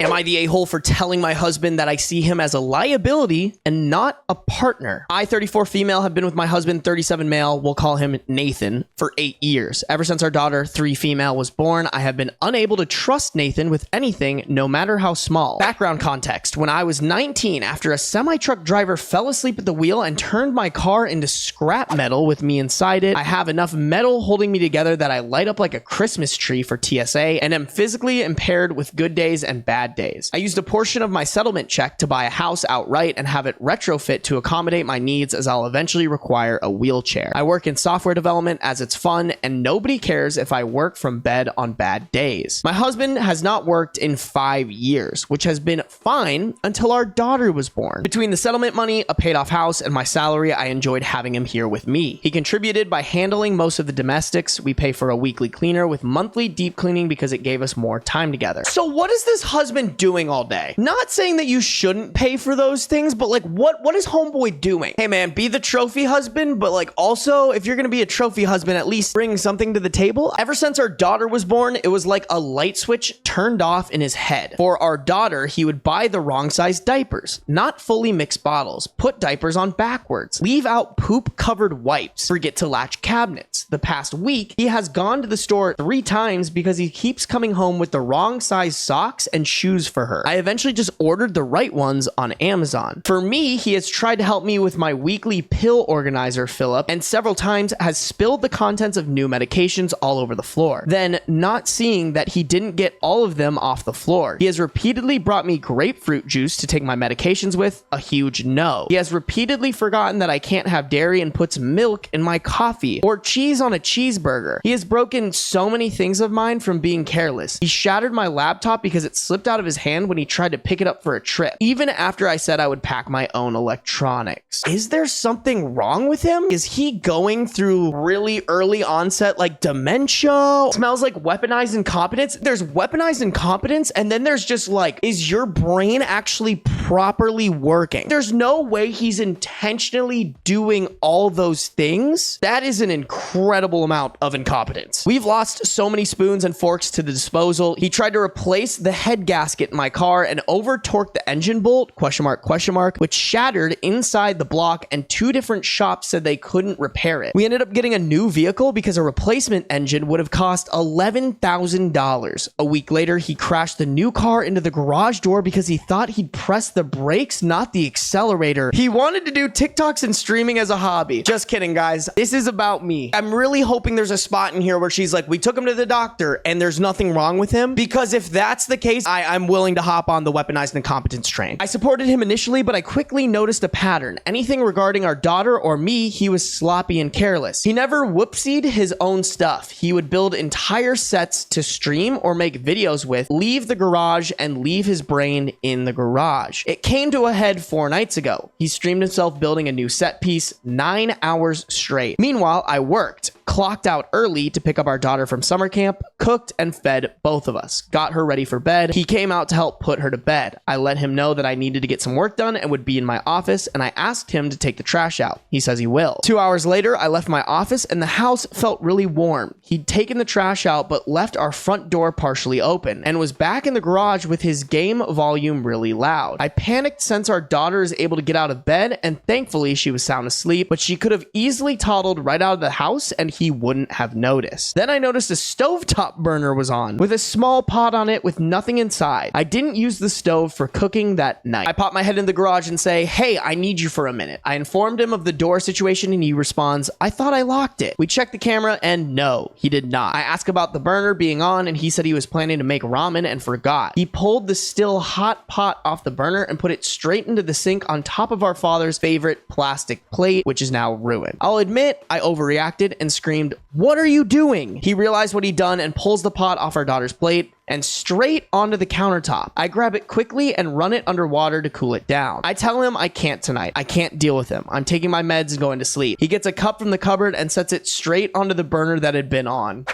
Am I the a-hole for telling my husband that I see him as a liability and not a partner? I, 34 female, have been with my husband, 37 male, we'll call him Nathan, for 8 years. Ever since our daughter, 3 female, was born, I have been unable to trust Nathan with anything, no matter how small. Background context. When I was 19, after a semi-truck driver fell asleep at the wheel and turned my car into scrap metal with me inside it, I have enough metal holding me together that I light up like a Christmas tree for TSA and am physically impaired with good days and bad days. I used a portion of my settlement check to buy a house outright and have it retrofit to accommodate my needs, as I'll eventually require a wheelchair. I work in software development as it's fun, and nobody cares if I work from bed on bad days. My husband has not worked in 5 years, which has been fine until our daughter was born. Between the settlement money, a paid off house, and my salary, I enjoyed having him here with me. He contributed by handling most of the domestics. We pay for a weekly cleaner with monthly deep cleaning because it gave us more time together. So what is this husband doing all day? Not saying that you shouldn't pay for those things, but like what is homeboy doing? Hey man, be the trophy husband, but like also if you're gonna be a trophy husband, at least bring something to the table. Ever since our daughter was born, it was like a light switch turned off in his head. For our daughter, he would buy the wrong size diapers, not fully mixed bottles, put diapers on backwards, leave out poop covered wipes, forget to latch cabinets. The past week, he has gone to the store 3 times because he keeps coming home with the wrong size socks and shoes for her. I eventually just ordered the right ones on Amazon. For me, he has tried to help me with my weekly pill organizer fill up, and several times has spilled the contents of new medications all over the floor. Then, not seeing that he didn't get all of them off the floor. He has repeatedly brought me grapefruit juice to take my medications with, a huge no. He has repeatedly forgotten that I can't have dairy and puts milk in my coffee, or cheese on a cheeseburger. He has broken so many things of mine from being careless. He shattered my laptop because it slipped out of his hand when he tried to pick it up for a trip, even after I said I would pack my own electronics. Is there something wrong with him? Is he going through really early onset like dementia? Smells like weaponized incompetence. There's weaponized incompetence, and then there's just like, is your brain actually properly working? There's no way he's intentionally doing all those things. That is an incredible amount of incompetence. We've lost so many spoons and forks to the disposal. He tried to replace the head gasket in my car and over torqued the engine bolt, question mark, which shattered inside the block, and 2 different shops said they couldn't repair it. We ended up getting a new vehicle because a replacement engine would have cost $11,000. A week later, he crashed the new car into the garage door because he thought he'd press the brakes, not the accelerator. He wanted to do TikToks and streaming as a hobby. Just kidding, guys. This is about me. I'm really hoping there's a spot in here where she's like, we took him to the doctor and there's nothing wrong with him, because if that's the case, I'm willing to hop on the weaponized incompetence train. I supported him initially, but I quickly noticed a pattern. Anything regarding our daughter or me, he was sloppy and careless. He never whoopsied his own stuff. He would build entire sets to stream or make videos with, leave the garage, and leave his brain in the garage. It came to a head 4 nights ago. He streamed himself building a new set piece 9 hours straight. Meanwhile, I worked, clocked out early to pick up our daughter from summer camp, cooked and fed both of us, got her ready for bed. He came out to help put her to bed. I let him know that I needed to get some work done and would be in my office, and I asked him to take the trash out. He says he will. 2 hours later, I left my office and the house felt really warm. He'd taken the trash out but left our front door partially open and was back in the garage with his game volume really loud. I panicked since our daughter is able to get out of bed, and thankfully she was sound asleep, but she could have easily toddled right out of the house and he wouldn't have noticed. Then I noticed a stovetop burner was on with a small pot on it with nothing inside. I didn't use the stove for cooking that night. I pop my head in the garage and say, hey, I need you for a minute. I informed him of the door situation and he responds, I thought I locked it. We checked the camera and no, he did not. I asked about the burner being on and he said he was planning to make ramen and forgot. He pulled the still hot pot off the burner and put it straight into the sink on top of our father's favorite plastic plate, which is now ruined. I'll admit I overreacted and screamed, what are you doing? He realized what he'd done and pulls the pot off our daughter's plate and straight onto the countertop. I grab it quickly and run it underwater to cool it down. I tell him I can't tonight. I can't deal with him. I'm taking my meds and going to sleep. He gets a cup from the cupboard and sets it straight onto the burner that had been on.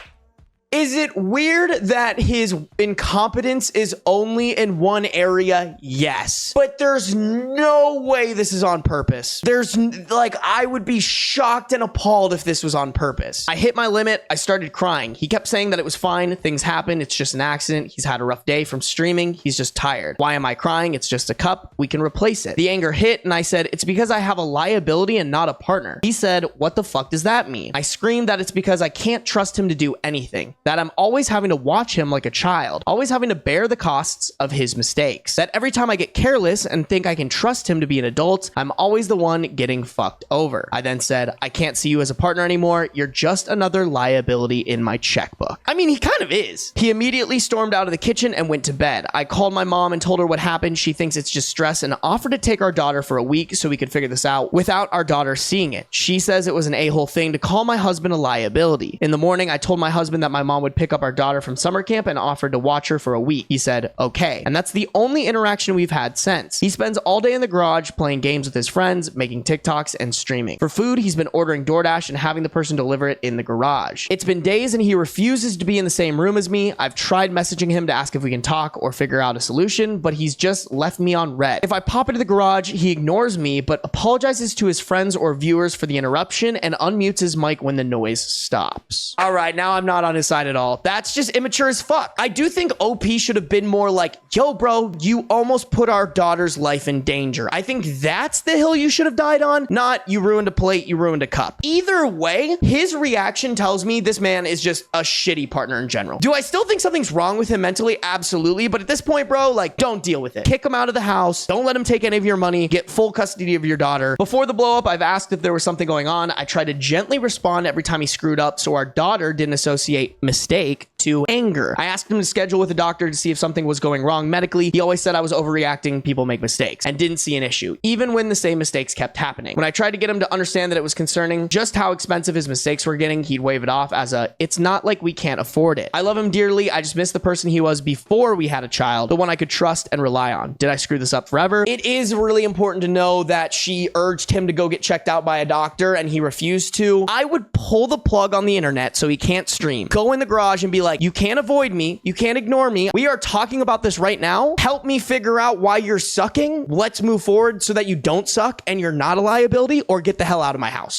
Is it weird that his incompetence is only in one area? Yes. But there's no way this is on purpose. I would be shocked and appalled if this was on purpose. I hit my limit. I started crying. He kept saying that it was fine. Things happen. It's just an accident. He's had a rough day from streaming. He's just tired. Why am I crying? It's just a cup. We can replace it. The anger hit and I said, it's because I have a liability and not a partner. He said, what the fuck does that mean? I screamed that it's because I can't trust him to do anything. That I'm always having to watch him like a child, always having to bear the costs of his mistakes. That every time I get careless and think I can trust him to be an adult, I'm always the one getting fucked over. I then said, I can't see you as a partner anymore. You're just another liability in my checkbook. I mean, he kind of is. He immediately stormed out of the kitchen and went to bed. I called my mom and told her what happened. She thinks it's just stress and offered to take our daughter for a week so we could figure this out without our daughter seeing it. She says it was an a-hole thing to call my husband a liability. In the morning, I told my husband that my mom would pick up our daughter from summer camp and offered to watch her for a week. He said, okay. And that's the only interaction we've had since. He spends all day in the garage playing games with his friends, making TikToks and streaming. For food, he's been ordering DoorDash and having the person deliver it in the garage. It's been days and he refuses to be in the same room as me. I've tried messaging him to ask if we can talk or figure out a solution, but he's just left me on red. If I pop into the garage, he ignores me, but apologizes to his friends or viewers for the interruption and unmutes his mic when the noise stops. All right, now I'm not on his side at all. That's just immature as fuck. I do think OP should have been more like, yo, bro, you almost put our daughter's life in danger. I think that's the hill you should have died on, not you ruined a plate, you ruined a cup. Either way, his reaction tells me this man is just a shitty partner in general. Do I still think something's wrong with him mentally? Absolutely. But at this point, bro, like, don't deal with it. Kick him out of the house. Don't let him take any of your money. Get full custody of your daughter. Before the blow up, I've asked if there was something going on. I tried to gently respond every time he screwed up so our daughter didn't associate mistake to anger. I asked him to schedule with a doctor to see if something was going wrong medically. He always said I was overreacting, people make mistakes, and didn't see an issue, even when the same mistakes kept happening. When I tried to get him to understand that it was concerning just how expensive his mistakes were getting, he'd wave it off as it's not like we can't afford it. I love him dearly. I just miss the person he was before we had a child, the one I could trust and rely on. Did I screw this up forever? It is really important to know that she urged him to go get checked out by a doctor and he refused to. I would pull the plug on the internet so he can't stream. Go in the garage and be like, you can't avoid me. You can't ignore me. We are talking about this right now. Help me figure out why you're sucking. Let's move forward so that you don't suck and you're not a liability, or get the hell out of my house.